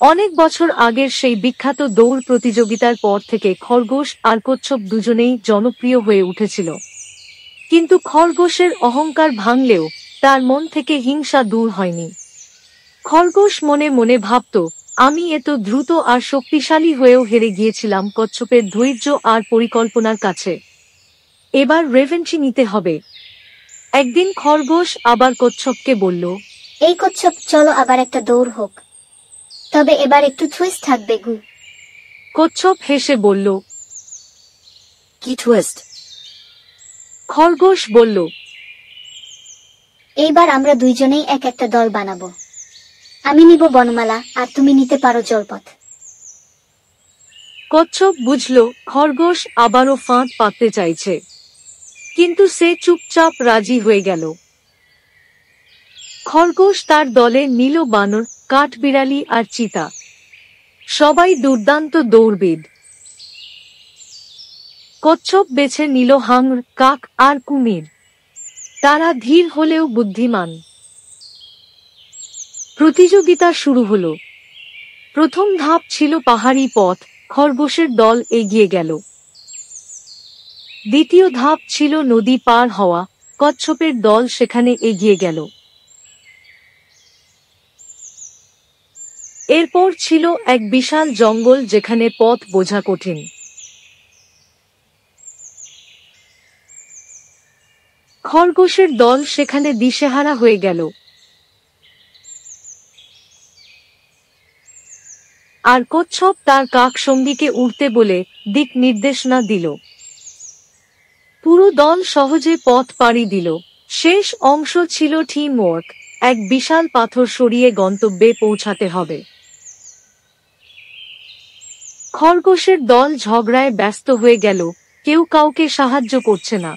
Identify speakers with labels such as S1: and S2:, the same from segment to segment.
S1: অনেক বছর আগের সেই বিখ্যাত দৌড় প্রতিযোগিতার পর থেকে খরগোশ আর কচ্ছপ দুজনেই জনপ্রিয় হয়ে উঠেছিল। কিন্তু খরগোশের অহংকার ভাঙলেও তার মন থেকে হিংসা দূর হয়নি। খরগোশ মনে মনে ভাবত, আমি এত দ্রুত আর শক্তিশালী হয়েও হেরে গিয়েছিলাম কচ্ছপের ধৈর্য আর পরিকল্পনার কাছে। এবার রেভেঞ্জ নিতে হবে। একদিন খরগোশ আবার কচ্ছপকে বলল,
S2: এই কচ্ছপ, চলো আবার একটা দৌড় হোক, তবে এবার একটু টুইস্ট থাকবে গু।
S1: কচ্ছপ হেসে বলল,
S3: কি টুইস্ট?
S1: খরগোশ বলল,
S2: এইবার আমরা দুইজনেই এক একটা দল বানাবো। আমি নিব বনমালা আর তুমি নিতে পারো জলপথ।
S1: কচ্ছপ বুঝল খরগোশ আবারও ফাঁদ পাততে চাইছে, কিন্তু সে চুপচাপ রাজি হয়ে গেল। খরগোশ তার দলে নিল বানর, কাঠবিড়ালি আর চিতা। সবাই দুর্দান্ত দৌড়বিদ। কচ্ছপ বেছে নিল হাঙর, কাক আর কুমির। তারা ধীর হলেও বুদ্ধিমান। প্রতিযোগিতা শুরু হলো। প্রথম ধাপ ছিল পাহাড়ি পথ, খরগোশের দল এগিয়ে গেল। দ্বিতীয় ধাপ ছিল নদী পার হওয়া, কচ্ছপের দল সেখানে এগিয়ে গেল। এরপর ছিল এক বিশাল জঙ্গল যেখানে পথ বোঝা কঠিন। খরগোশের দল সেখানে দিশেহারা হয়ে গেল। আর কচ্ছপ তার কাক সঙ্গীকে উড়তে বলে দিক নির্দেশনা দিল। পুরো দল সহজে পথ পাড়ি দিল। শেষ অংশ ছিল টিম ওয়ার্ক। এক বিশাল পাথর সরিয়ে গন্তব্যে পৌঁছাতে হবে। খরগোশের দল ঝগড়ায় ব্যস্ত হয়ে গেল, কেউ কাউকে সাহায্য করছে না।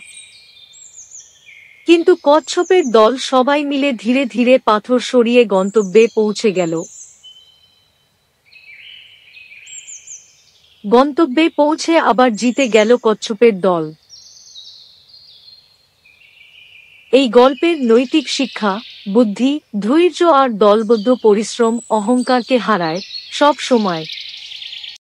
S1: কিন্তু কচ্ছপের দল সবাই মিলে ধীরে ধীরে পাথর সরিয়ে গন্তব্যে পৌঁছে গেল। গন্তব্যে পৌঁছে আবার জিতে গেল কচ্ছপের দল। এই গল্পের নৈতিক শিক্ষা: বুদ্ধি, ধৈর্য আর দলবদ্ধ পরিশ্রম অহংকারকে হারায় সব সময়।